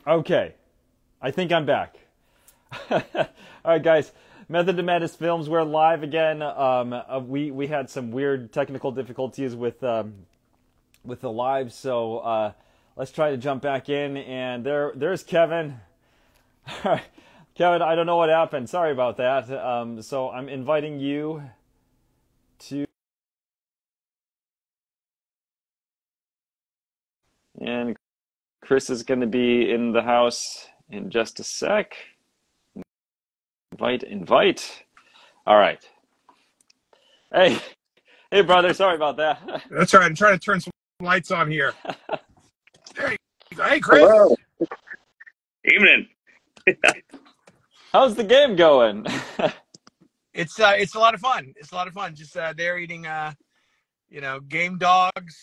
Okay, I think I'm back. All right, guys. Method to Madness Films. We're live again. We had some weird technical difficulties with the live, so let's try to jump back in. And there's Kevin. All right, Kevin. I don't know what happened. Sorry about that. So I'm inviting you to, and Chris is going to be in the house in just a sec. Invite. All right. Hey, brother. Sorry about that. That's all right. I'm trying to turn some lights on here. There you go. Hey, Chris. Hello. Evening. How's the game going? It's a lot of fun. It's a lot of fun. Just they're eating game dogs,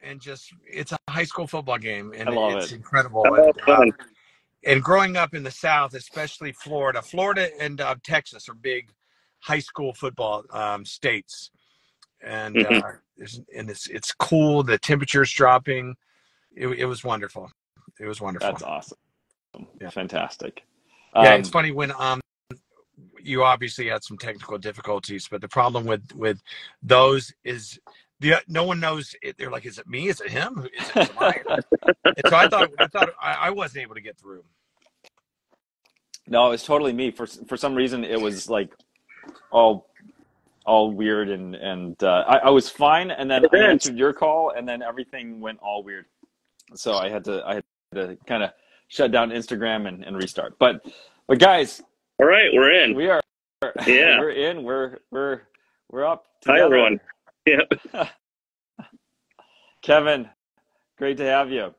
and it's a high school football game, and I love it's it. incredible. Oh, fun. And growing up in the South, especially Florida and Texas are big high school football states, and it's cool. The temperature's dropping. It was wonderful. It was wonderful. That's awesome. Yeah. Fantastic. Yeah, it's funny when you obviously had some technical difficulties, but the problem with those is no one knows. They're like, is it me? Is it him? Is it mine? And so I thought I wasn't able to get through. No, it's totally me. For some reason, it was like all weird, and I was fine, and then I answered your call, and then everything went all weird. So I had to kind of shut down Instagram and restart. But guys, All right, we're in. we are. Yeah. We're in. We're up Hi, together. everyone. Yep. Kevin, great to have you.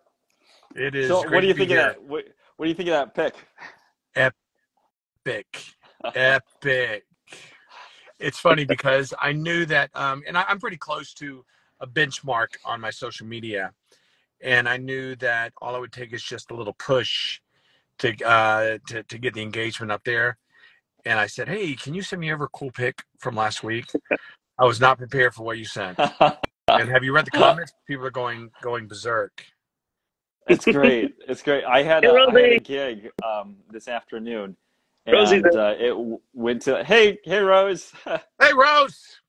It is. So, great what do you to be think of here. that? What do you think of that pick? Epic. It's funny because I knew that, and I'm pretty close to a benchmark on my social media, and I knew that all it would take is just a little push to get the engagement up there. And I said, "Hey, can you send me over a cool pic from last week?" I was not prepared for what you sent. And have you read the comments? People are going berserk. It's great. It's great. I had Hey, a Rosie. gig this afternoon, Rosie's and there. it went to hey Rose, Hey, Rose.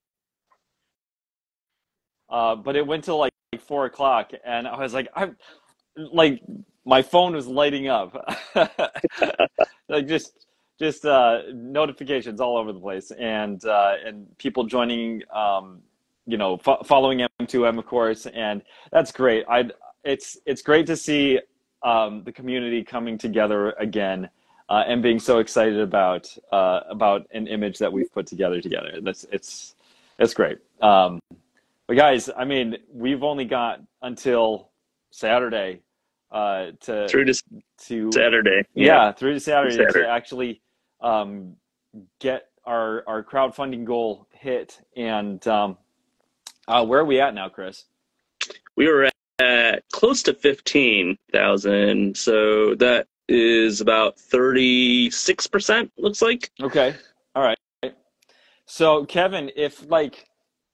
but it went till like 4 o'clock, and I was like, I'm like my phone was lighting up, like just notifications all over the place, and people joining, following M2M, of course, and that's great. It's great to see the community coming together again, and being so excited about an image that we've put together. It's great. But guys, I mean, we've only got until Saturday Through to to Saturday. yeah, through to Saturday Saturday. to actually get our crowdfunding goal hit. And where are we at now, Chris? We were at close to 15,000, so that is about 36%, looks like. Okay. All right. So, Kevin, if like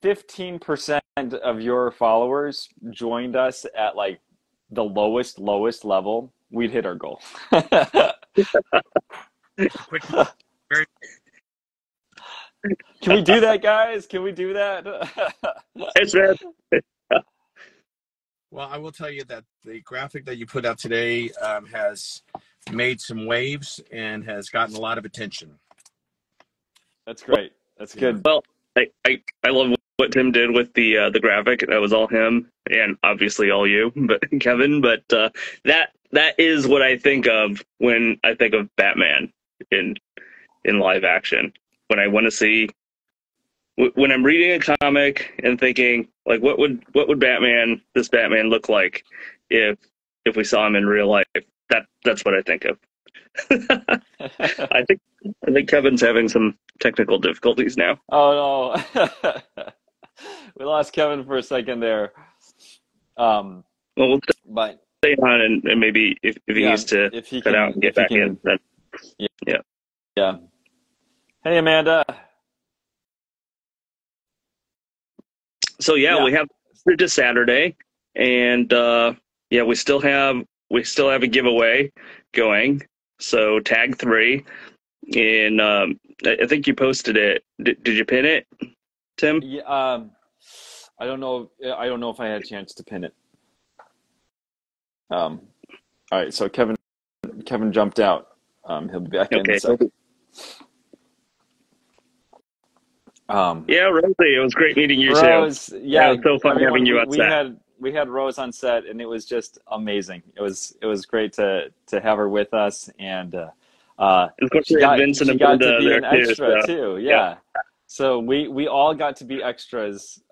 15% of your followers joined us at like the lowest level, we'd hit our goal. Quick, Can we do that, guys? Can we do that? Thanks, man. Well, I will tell you that the graphic that you put out today has made some waves and has gotten a lot of attention. That's great. That's good. Well, I love what Tim did with the graphic. That was all him, and obviously all you, but Kevin. But that is what I think of when I think of Batman in live action. When I want to see, when I'm reading a comic and thinking like, what would this Batman look like if we saw him in real life? That's what I think of. I think Kevin's having some technical difficulties now. Oh no, we lost Kevin for a second there. Well, we'll But stay on, and maybe if he needs to if he cut can, out and get if he back can, in, then yeah. Hey, Amanda. So Yeah. we have through to Saturday, and we still have we still have a giveaway going. So tag 3, and I think you posted it. Did you pin it, Tim? Yeah, I don't know. I don't know if I had a chance to pin it. All right, so Kevin jumped out. He'll be back in a Okay. second. Yeah, Rosie, it was great meeting you too. Rose, yeah, it was so fun having you on we set. had Rose on set, and it was just amazing. It was great to have her with us, and Of course, we had Vincent she and got to Linda be there an extra too. too. Yeah. So we all got to be extras,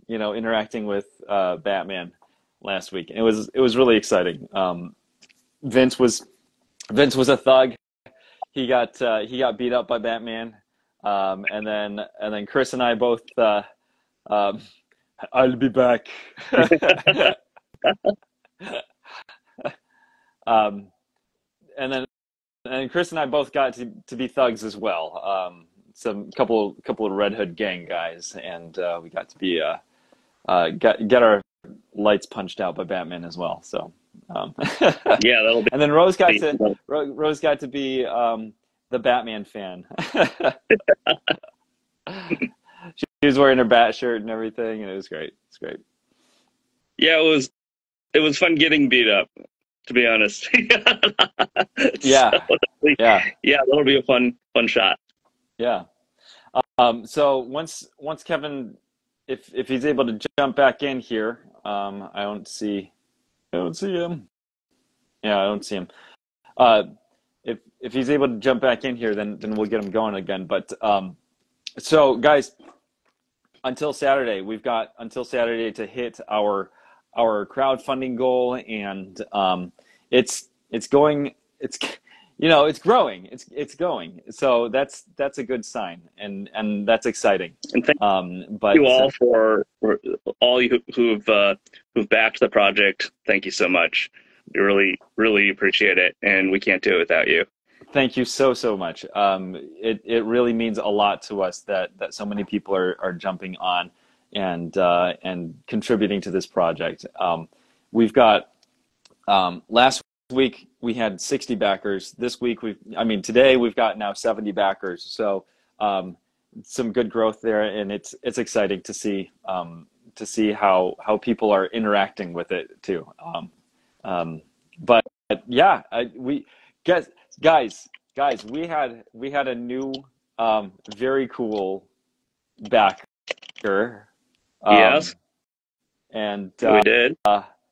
interacting with Batman last week. It was really exciting. Vince was a thug. He got beat up by Batman, and then Chris and I both. I'll be back. And Chris and I both got to be thugs as well. Some couple of Red Hood gang guys, and we got to be get our lights punched out by Batman as well. So Yeah, that'll be. and then Rose got to be the Batman fan. She was wearing her bat shirt and everything, and it was great. It's great. Yeah, it was fun getting beat up, to be honest. Yeah. Yeah. Yeah, that'll be a fun shot. Yeah. So once Kevin, if he's able to jump back in here, I don't see him. Yeah, I don't see him. If he's able to jump back in here, then we'll get him going again. But so guys, until Saturday, we've got until Saturday to hit our crowdfunding goal, and it's growing. It's going. So that's a good sign, and that's exciting. And thank you all for all you who've backed the project. Thank you so much. We really appreciate it, and we can't do it without you. Thank you so much. It really means a lot to us that so many people are jumping on and contributing to this project. We've got last week we had 60 backers. This week today we've got now 70 backers. So some good growth there, and it's exciting to see how people are interacting with it too. But yeah, guys, we had a new very cool backer. Yes, and we did.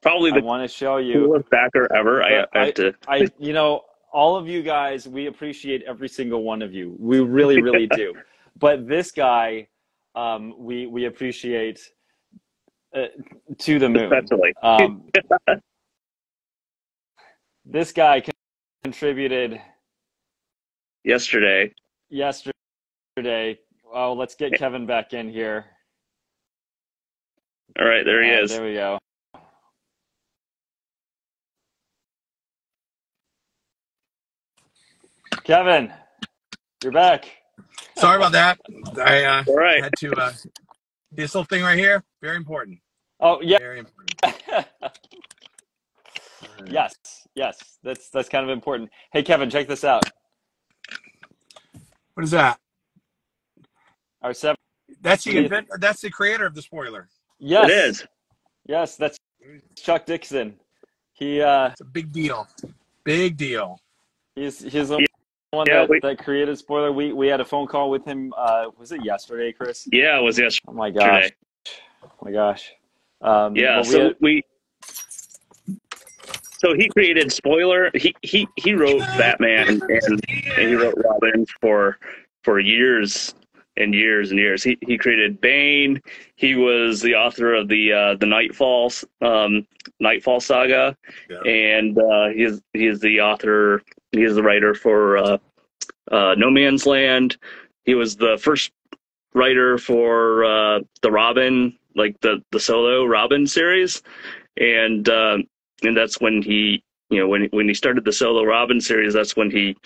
Probably the I want to show you coolest backer ever. I have to. All of you guys, we appreciate every single one of you. We really do. But this guy, we appreciate to the moon. Especially. This guy contributed yesterday. Oh, let's get Kevin back in here. All right, there he is. There we go. Kevin, you're back. Sorry about that. I All right. had to this little thing right here. Very important. Oh yeah. Very important. Yes. That's kind of important. Hey Kevin, check this out. What is that? Our 7. That's the creator of the spoiler. Yes. It is. Yes, that's Chuck Dixon. It's a big deal. Big deal. He's the one that created spoiler. We had a phone call with him. Was it yesterday, Chris? Yeah, it was yesterday. Oh my gosh. Yeah, so he created spoiler. He wrote Batman and he wrote Robin for years and years and years. He created Bane. He was the author of the Nightfall saga, and he is the author. He is the writer for No Man's Land. He was the first writer for the Robin, like the solo Robin series, and that's when he, when he started the solo Robin series. That's when he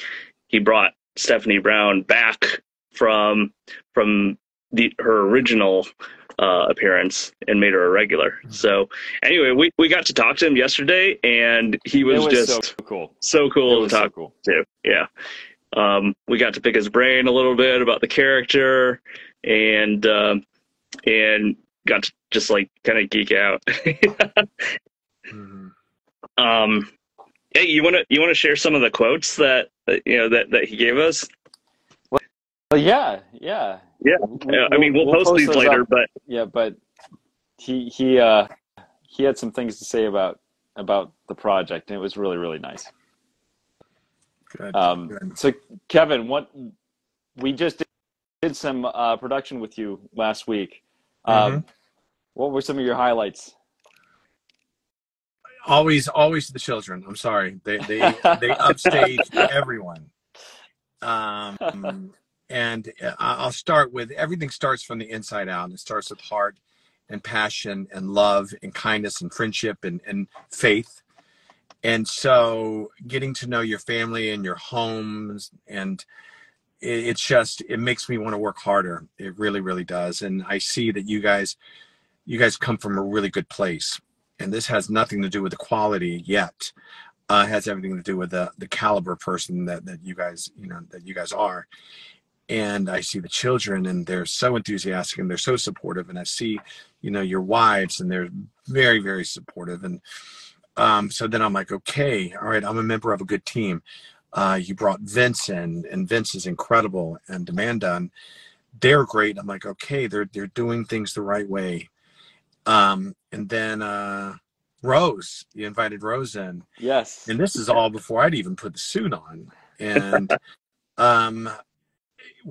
brought Stephanie Brown back from her original appearance and made her a regular. So anyway, we got to talk to him yesterday, and he was, It was just so cool. so It cool to was so talk cool. to. Yeah. We got to pick his brain a little bit about the character, and got to just like kind of geek out. Mhm. Hey, you wanna share some of the quotes that he gave us? Well, yeah. Yeah. I mean, we'll post these those later, up. but Yeah, but he had some things to say about the project, and it was really, really nice. Good. Good. So Kevin, we just did some production with you last week. Mhm. What were some of your highlights? Always the children. I'm sorry. They upstage everyone. And I'll start with, everything starts from the inside out. It starts with heart and passion and love and kindness and friendship and faith. And so getting to know your family and your homes, and it makes me want to work harder. It really, really does. And I see that you guys come from a really good place. And this has nothing to do with the quality yet. It has everything to do with the caliber person that you guys, that you guys are. And I see the children, and they're so enthusiastic, and they're so supportive. And I see, your wives, and they're very, very supportive. And so then I'm like, okay, all right, I'm a member of a good team. You brought Vince in, and Vince is incredible, and Amanda, and they're great. I'm like, okay, they're doing things the right way. And then Rose, you invited Rose in. Yes. And this is all before I'd even put the suit on. And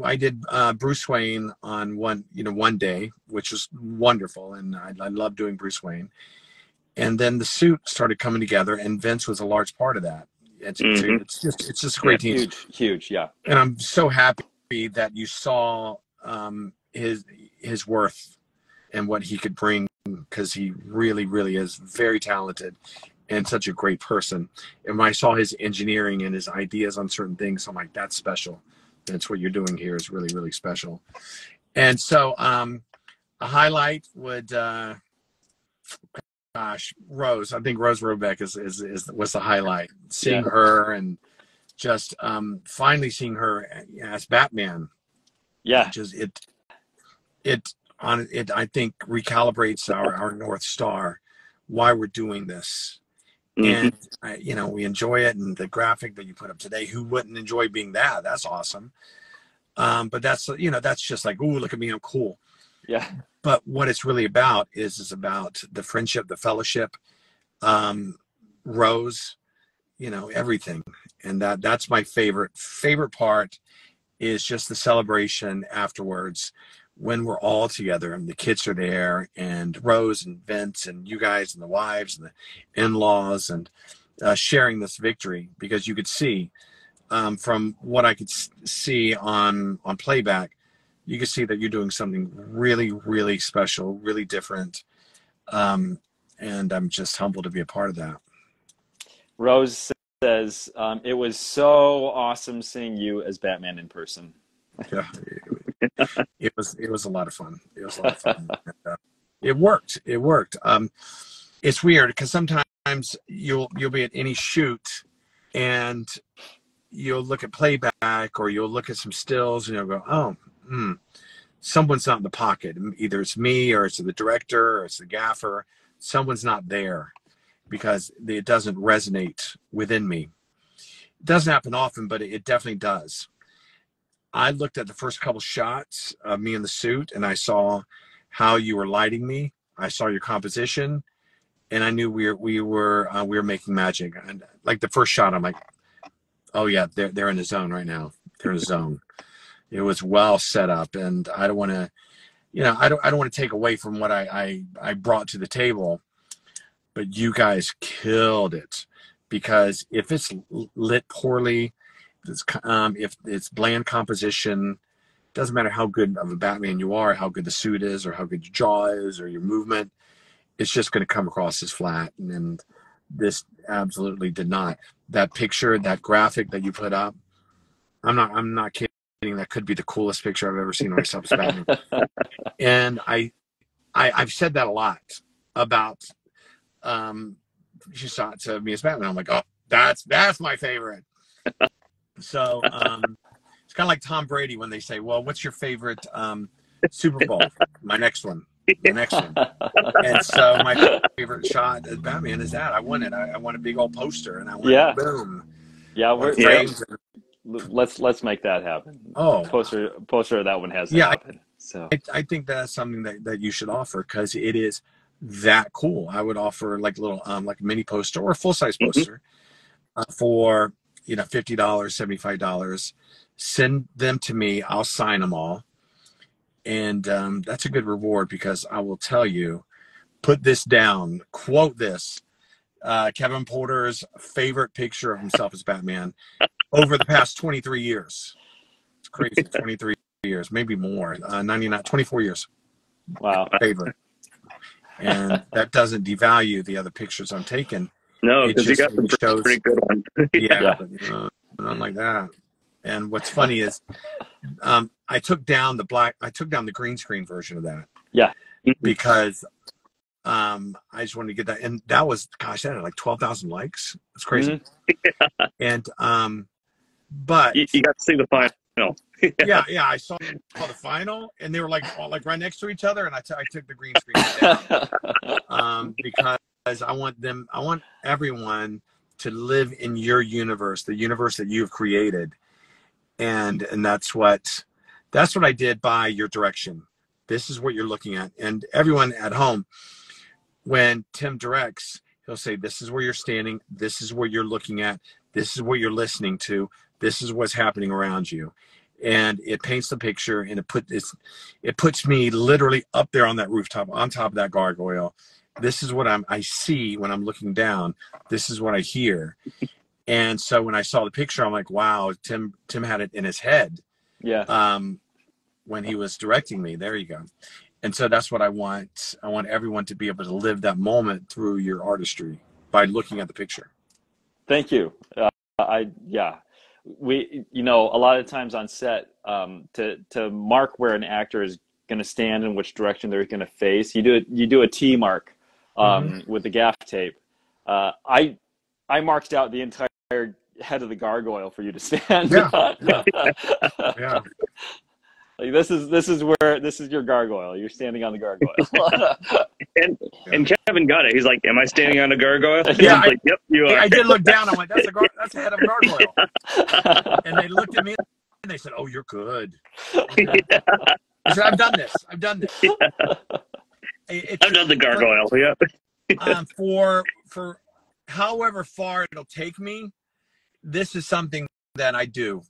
I did Bruce Wayne on one day, which was wonderful, and I love doing Bruce Wayne. And then the suit started coming together, and Vince was a large part of that. It's just a great team. Huge, yeah. And I'm so happy that you saw his worth and what he could bring, because he really, really is very talented and such a great person. And when I saw his engineering and his ideas on certain things, I'm like, that's special. That's what you're doing here is really, really special. And so a highlight would, Rose. I think Rose Robeck was the highlight. Seeing her, and just finally seeing her as Batman. Yeah. Just I think recalibrates our North Star, why we're doing this. Mhm. And we enjoy it, and the graphic that you put up today, who wouldn't enjoy being that? That's awesome. But that's just like, ooh, look at me, I'm cool. Yeah. But what it's really about is about the friendship, the fellowship, Rose, everything. And that's my favorite part, is just the celebration afterwards, when we're all together and the kids are there, and Rose and Vince and you guys and the wives and the in-laws, and sharing this victory. Because you could see, from what I could see on playback, you can see that you're doing something really, really special, really different. And I'm just humbled to be a part of that. Rose says, it was so awesome seeing you as Batman in person. Yeah, it was a lot of fun. It was a lot of fun. And, it worked. It's weird, because sometimes you'll be at any shoot, and you'll look at playback, or you'll look at some stills, and you'll go, oh, someone's not in the pocket. Either it's me, or it's the director, or it's the gaffer. Someone's not there, because it doesn't resonate within me. It doesn't happen often, but it definitely does. I looked at the first couple shots of me in the suit, and I saw how you were lighting me. I saw your composition, and I knew we were making magic. And like the first shot, I'm like, oh yeah, they're in the zone right now. They're in the zone. It was well set up, and I don't want to, I don't want to take away from what I brought to the table, but you guys killed it. Because if it's lit poorly, if it's bland composition, doesn't matter how good of a Batman you are, how good the suit is, or how good your jaw is, or your movement, it's just going to come across as flat. And this absolutely did not. That picture, that graphic that you put up, I'm not kidding. That could be the coolest picture I've ever seen of myself as Batman. And I've said that a lot about shots of me as Batman. I'm like, oh, that's my favorite. So it's kind of like Tom Brady when they say, well, what's your favorite Super Bowl? My next one. And so my favorite shot as Batman is that. I won it. I won a big old poster, and I went boom. Yeah, let's make that happen. Oh, poster of that one has to happen. So I think that's something that you should offer, because it is that cool. I would offer like a little like a mini poster or a full size poster for $50, $75. Send them to me. I'll sign them all. And that's a good reward, because I will tell you, put this down, quote this, Kevin Porter's favorite picture of himself as Batman over the past 23 years. It's crazy. 23 years, maybe more. 24 years. Wow. Favorite. And that doesn't devalue the other pictures I'm taking. No, because you got some pretty good one. Yeah. But, not like that. And what's funny is I took down the green screen version of that. Yeah. Because I just wanted to get that. And that was, gosh, that had like 12,000 likes. It's crazy. And but you got to see the final. yeah, I saw the final, and they were like right next to each other, and I took the green screen down because I want everyone to live in your universe, the universe that you've created. And that's what I did by your direction. This is what you're looking at. And everyone at home, when Tim directs, he'll say, this is where you're standing. This is what you're looking at. This is what you're listening to. This is what's happening around you. And it paints the picture, and it puts me literally up there on that rooftop, on top of that gargoyle. This is what I see when I'm looking down. This is what I hear. And so when I saw the picture, I'm like, wow, Tim had it in his head. Yeah. When he was directing me. There you go. And so that's what I want. I want everyone to be able to live that moment through your artistry by looking at the picture. Thank you. We, a lot of times on set, to mark where an actor is going to stand and which direction they're going to face, you do a T mark with the gaff tape. I marked out the entire head of the gargoyle for you to stand on. Yeah. Like, this is your gargoyle. You're standing on the gargoyle. and Kevin got it. He's like, "Am I standing on a gargoyle?" Yeah, I was like, "Yep, you are." I did look down. I went, "That's the head of a gargoyle." And they looked at me and they said, "Oh, you're good." Yeah. I said, "I've done this. Yeah. I've done the gargoyle." Yeah. For however far it'll take me, this is something that I do.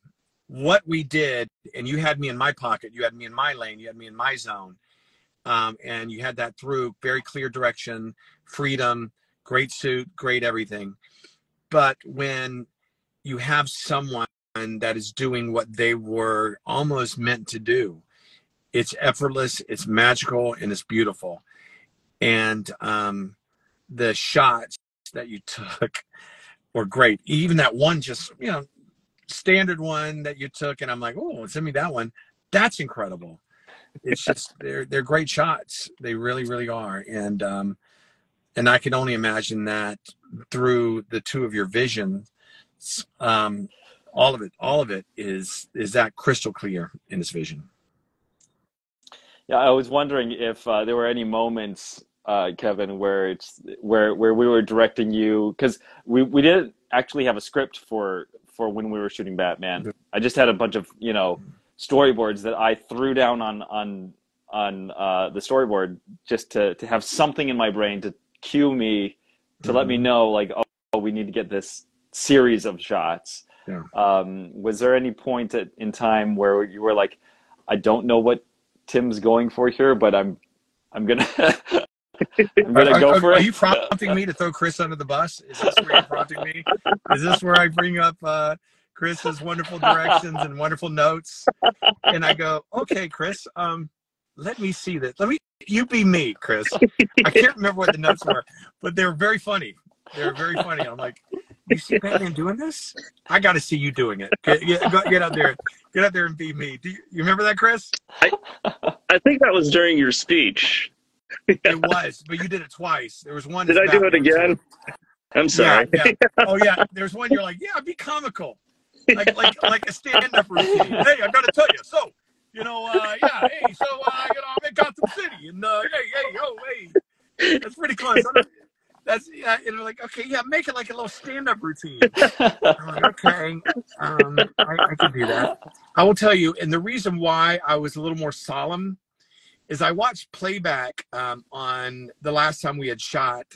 What we did, and you had me in my pocket, you had me in my lane, you had me in my zone, and you had that through very clear direction, freedom, great suit, great everything. But when you have someone that is doing what they were almost meant to do, it's effortless, it's magical, and it's beautiful. And the shots that you took were great. Even that one, just standard one that you took, and I'm like, oh, send me that one. That's incredible. It's just they're great shots. They really, really are. And I can only imagine that through the two of your visions, all of it is that crystal clear in this vision. Yeah, I was wondering if there were any moments, Kevin, where we were directing you, because we didn't actually have a script for when we were shooting Batman. I just had a bunch of storyboards that I threw down on the storyboard just to have something in my brain to cue me to let me know, like, oh, we need to get this series of shots. Yeah. Was there any point in time where you were like, I don't know what Tim's going for here, but I'm gonna go for it? Are you prompting me to throw Chris under the bus? Is this where you're prompting me? Is this where I bring up Chris's wonderful directions and wonderful notes, and I go, okay, Chris, let me see this. You be me, Chris. I can't remember what the notes were, but they were very funny. I'm like, you see Batman doing this? I got to see you doing it. Get out there and be me. You remember that, Chris? I think that was during your speech. It was, but you did it twice. There was one. Did I do it again? I'm sorry. Yeah. Oh yeah. There's one you're like, yeah, be comical, like a stand-up routine. Hey, I gotta tell you. So, yeah. Hey, so I'm in Gotham City, and hey, that's pretty close. That's like, okay, yeah, make it like a little stand-up routine. Like, okay, I can do that. I will tell you, and the reason why I was a little more solemn is I watched playback on the last time we had shot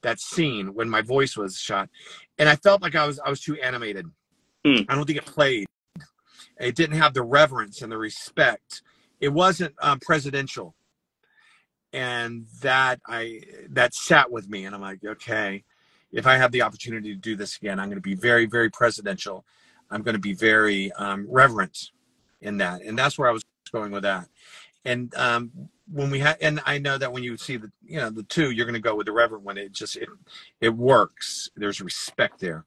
that scene when my voice was shot, and I felt like I was too animated. I don't think it played. It didn't have the reverence and the respect. It wasn't presidential, and that sat with me. And I'm like, okay, if I have the opportunity to do this again, I'm going to be very, very presidential. I'm going to be very reverent in that, and that's where I was going with that. And when we had, and I know that when you see the two, you're going to go with the reverent one. It works. There's respect there.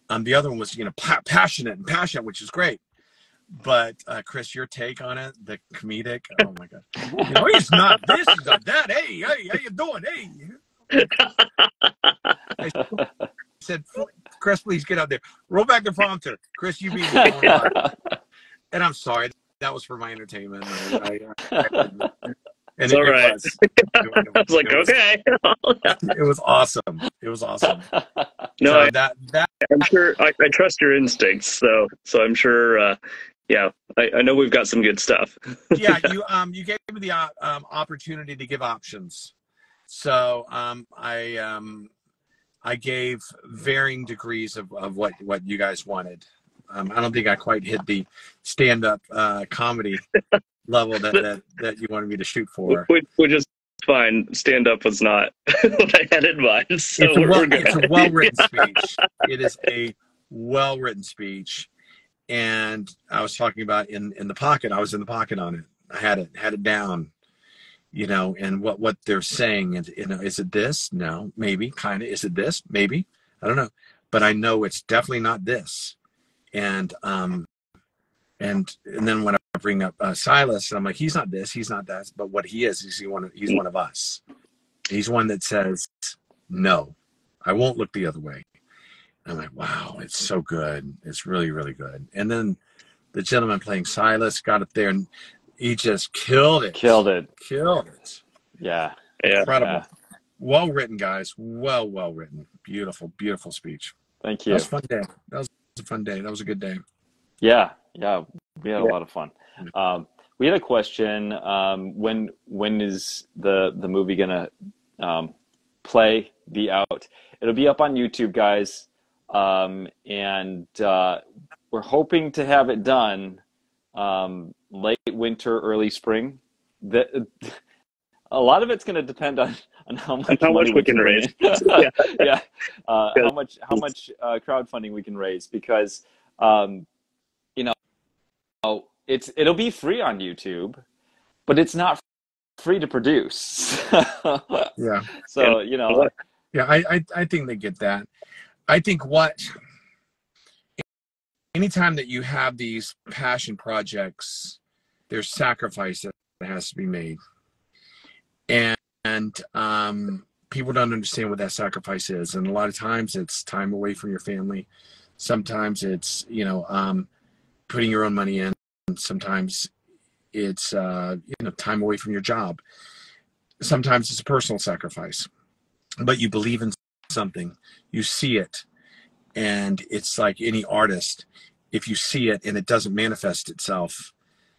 The other one was passionate, which is great. But Chris, your take on it, the comedic, oh my God, he's not this, he's not that. Hey, how you doing? Hey, I said, Chris, please get out there. Roll back the prompter. Chris, you beat me. And I'm sorry. That was for my entertainment. And it's all right. I was like, okay. It was awesome. It was awesome. No, so that I'm sure I trust your instincts. So I'm sure. Yeah, I know we've got some good stuff. Yeah, you gave me the opportunity to give options. So I gave varying degrees of what you guys wanted. I don't think I quite hit the stand-up comedy level that you wanted me to shoot for. Which is fine. Stand-up was not what I had in mind. So it's a well-written speech. It is a well-written speech. And I was talking about in the pocket. I was in the pocket on it. I had it down, and what they're saying. And, is it this? No, maybe, kind of. Is it this? Maybe. I don't know. But I know it's definitely not this. And then when I bring up Silas, I'm like, he's not this, he's not that, but what he is he's one of us. He's one that says, no, I won't look the other way. I'm like, wow, it's so good. It's really, really good. And then the gentleman playing Silas got up there and he just killed it. Killed it. Yeah. Incredible. Yeah. Well written, guys. Well written. Beautiful, beautiful speech. Thank you. That was a fun day. That was a fun day. That was a good day. Yeah. We had a lot of fun. We had a question. When is the movie gonna be out? It'll be up on YouTube, guys. And we're hoping to have it done late winter, early spring. A lot of it's going to depend on how much money we can raise. Yeah. How much crowdfunding we can raise, because it'll be free on YouTube, but it's not free to produce. Yeah. So Yeah, I think they get that. I think anytime that you have these passion projects, there's sacrifice that has to be made. And people don't understand what that sacrifice is. And a lot of times it's time away from your family. Sometimes it's, putting your own money in. Sometimes it's, time away from your job. Sometimes it's a personal sacrifice. But you believe in something, you see it, and it's like any artist. If you see it and it doesn't manifest itself,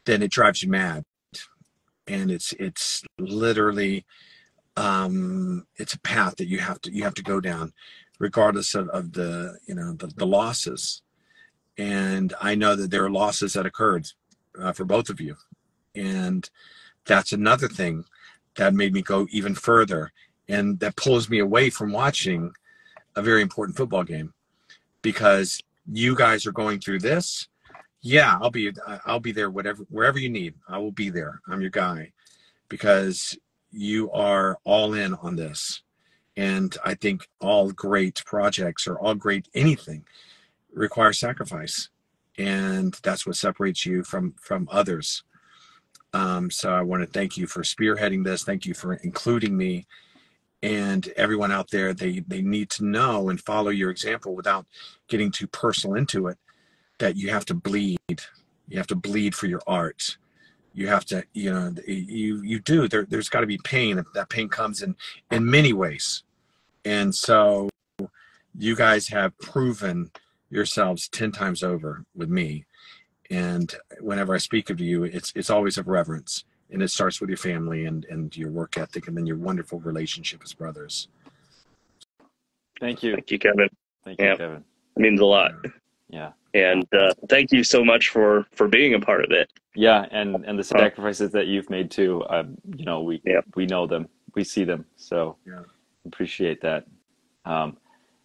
then it drives you mad. And it's literally it's a path that you have to go down, regardless of the the losses. And I know that there are losses that occurred for both of you, and that's another thing that made me go even further, and that pulls me away from watching a very important football game, because you guys are going through this. Yeah, I'll be there, wherever you need. I will be there. I'm your guy, because you are all in on this. And I think all great projects, or all great anything, require sacrifice. And that's what separates you from others. So I want to thank you for spearheading this. Thank you for including me. And everyone out there, they need to know and follow your example without getting too personal into it, that you have to bleed. You have to bleed for your art. You have to, you do. There's got to be pain. That pain comes in many ways. And so you guys have proven yourselves 10 times over with me. And whenever I speak of you, it's always of reverence. And it starts with your family and your work ethic, and then your wonderful relationship as brothers. Thank you. Thank you, Kevin. Thank you, Kevin. It means a lot. Yeah. And thank you so much for being a part of it. Yeah, and the sacrifices that you've made too. We know them, we see them, so appreciate that,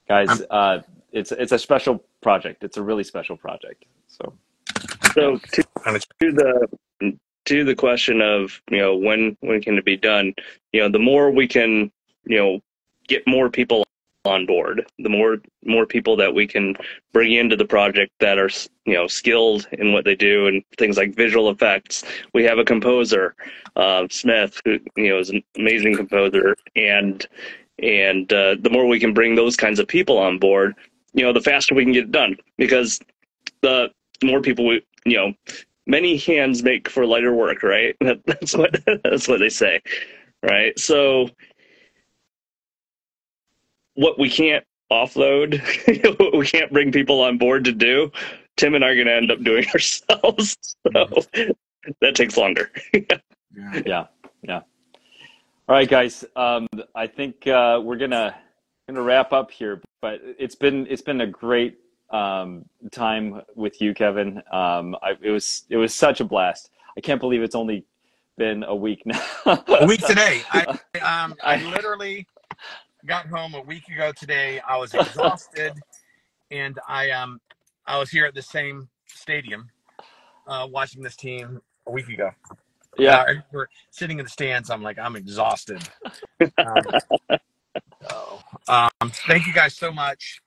guys. It's a special project. It's a really special project. So to the question of when can it be done, the more we can get more people on board, the more people that we can bring into the project that are skilled in what they do, and things like visual effects. We have a composer, Smith, who is an amazing composer, and the more we can bring those kinds of people on board, the faster we can get it done, because the more people many hands make for lighter work, right? That's what they say, right? So what we can't offload, what we can't bring people on board to do, Tim and I are going to end up doing ourselves. So that takes longer. Yeah. All right, guys. I think we're gonna wrap up here, but it's been a great time with you, Kevin. It was such a blast. I can't believe it's only been a week now. A week today. I literally got home a week ago today. I was exhausted, and I was here at the same stadium watching this team a week ago. Yeah, we're sitting in the stands. I'm like, I'm exhausted. Thank you guys so much,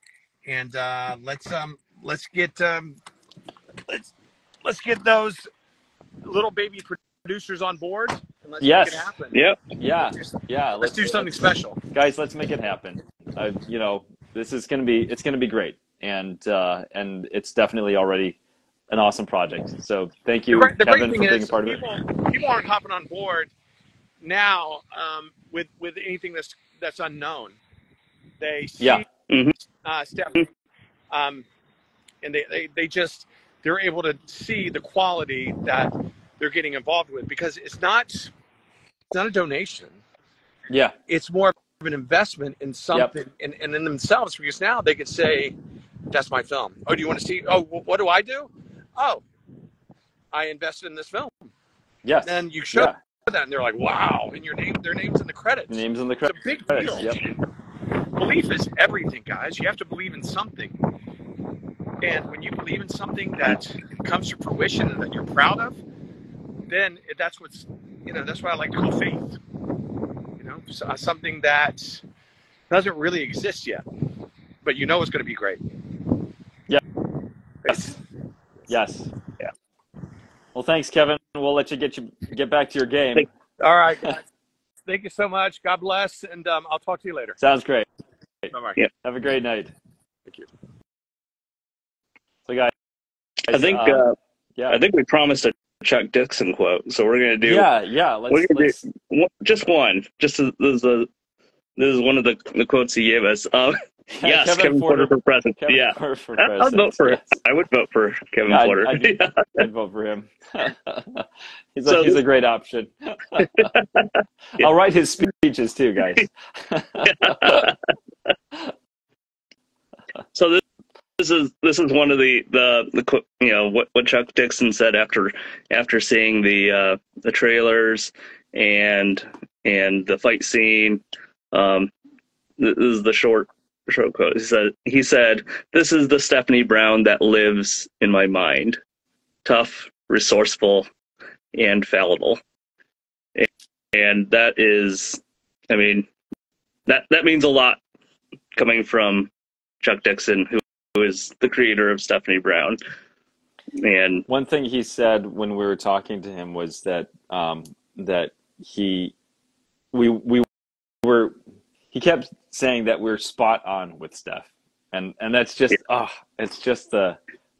and let's get those little baby producers on board, and let's make it happen. Yep. Yeah. Let's do something special, guys. Let's make it happen. This is gonna be great, and it's definitely already an awesome project. So thank you, Kevin, for being a part of it. People aren't hopping on board now with anything that's unknown. They see Stephanie, and they're able to see the quality that they're getting involved with, because it's not a donation. Yeah, it's more of an investment in something, and in themselves, because now they could say, that's my film. Oh, do you want to see? Oh, what do I do? Oh, I invested in this film. Yes. And you show that, and they're like, wow, and their name's in the credits. The name's in the credits. It's a big deal. Yep. Belief is everything, guys. You have to believe in something. And when you believe in something that comes to fruition and that you're proud of, then that's what's, that's what I like to call faith. Something that doesn't really exist yet, but it's going to be great. Yeah. Yes. Yeah. Well, thanks, Kevin. We'll let you get back to your game. All right, guys. Thank you so much. God bless, and I'll talk to you later. Sounds great. Bye-bye. Yeah. Have a great night. Thank you. So, guys, I think we promised a Chuck Dixon quote, so we're gonna do. Yeah. Let's do just one. This is one of the quotes he gave us. Yes, Kevin Porter for president. Porter for president. I'd vote for. Yes. I would vote for Kevin Porter. I'd vote for him. He's a great option. I'll write his speeches too, guys. So this is one of the what Chuck Dixon said after seeing the trailers and the fight scene. This is the short quote. He said, "This is the Stephanie Brown that lives in my mind. Tough, resourceful, and fallible." And that is, that means a lot coming from Chuck Dixon, who is the creator of Stephanie Brown. And one thing he said when we were talking to him was that that he we were he kept saying that we're spot on with stuff, and that's just it's just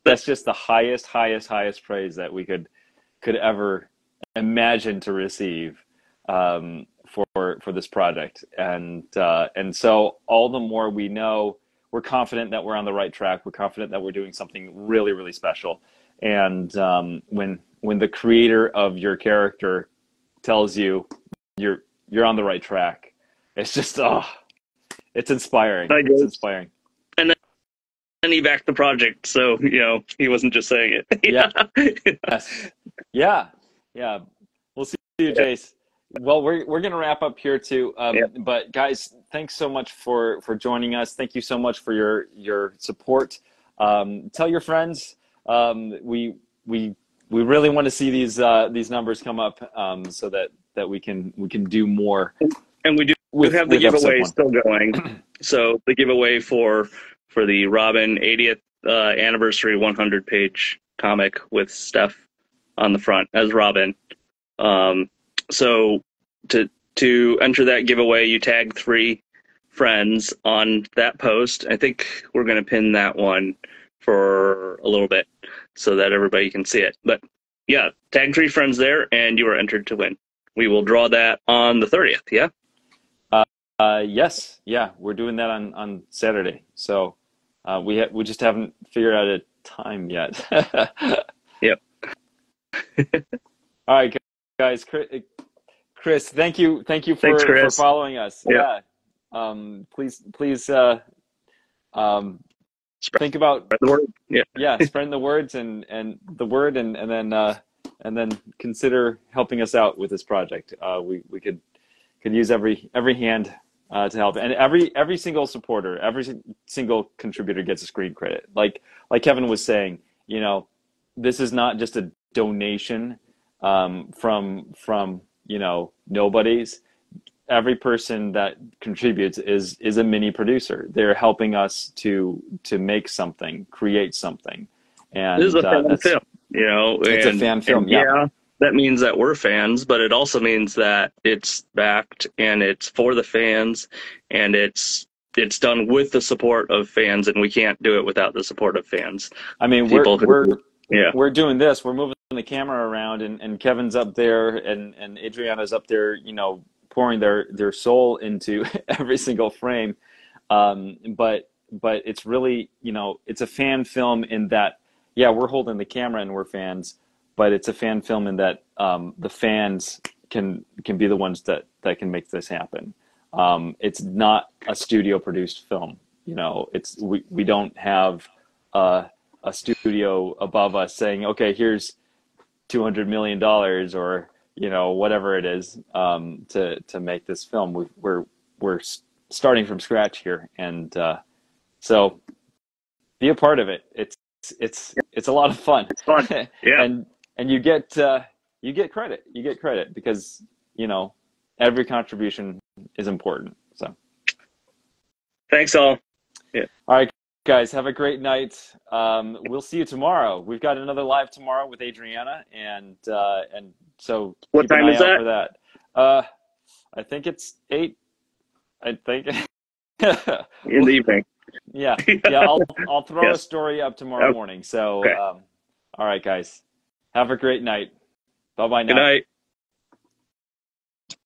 that's just the highest praise that we could ever imagine to receive for this project, and so all the more we know, we're confident that we're on the right track. We're confident that we're doing something really, really special. And when the creator of your character tells you you're on the right track, it's just it's inspiring. It's inspiring. And then he backed the project, so he wasn't just saying it. Yeah. Yes. Yeah. Yeah. We'll see you, Jace. Well, we're gonna wrap up here too. But guys, thanks so much for joining us. Thank you so much for your support. Tell your friends. We really want to see these numbers come up, so that we can do more. And we do have the giveaway still going. So the giveaway for the Robin 80th anniversary 100-page comic with Steph on the front as Robin. So to enter that giveaway, you tag 3 friends on that post. I think we're going to pin that one for a little bit so that everybody can see it. But yeah, tag 3 friends there and you are entered to win. We will draw that on the 30th, yeah? Yes. Yeah, we're doing that on Saturday. So we just haven't figured out a time yet. Yep. All right, guys. Chris, thank you for following us. Yeah. Please think about spread the word. Yeah, spreading the words and the word, and then consider helping us out with this project. We could use every hand to help, and every single supporter, every single contributor gets a screen credit. Like Kevin was saying, this is not just a donation from nobodies. Every person that contributes is a mini producer. They're helping us to make something, create something. And this is a fan film, it's a fan film. Yeah, that means that we're fans, but it also means that it's backed and it's for the fans, and it's done with the support of fans, and we can't do it without the support of fans. I mean, we're doing this. We're moving the camera around, and Kevin's up there, and Adrianna's up there, pouring their soul into every single frame. But it's really, it's a fan film in that, yeah, we're holding the camera and we're fans, but it's a fan film in that the fans can be the ones that can make this happen. It's not a studio produced film. We don't have a studio above us saying, okay, here's $200 million or whatever it is to make this film. We're starting from scratch here, and so be a part of it. It's a lot of fun. It's fun, yeah. and you get credit. You get credit because every contribution is important. So thanks all. Yeah. All right, guys, have a great night. We'll see you tomorrow. We've got another live tomorrow with Adrianna, and so what time is that? For that. I think it's 8. I think in the evening. Yeah. I'll throw a story up tomorrow morning. So, okay. All right, guys, have a great night. Bye-bye now. Good night.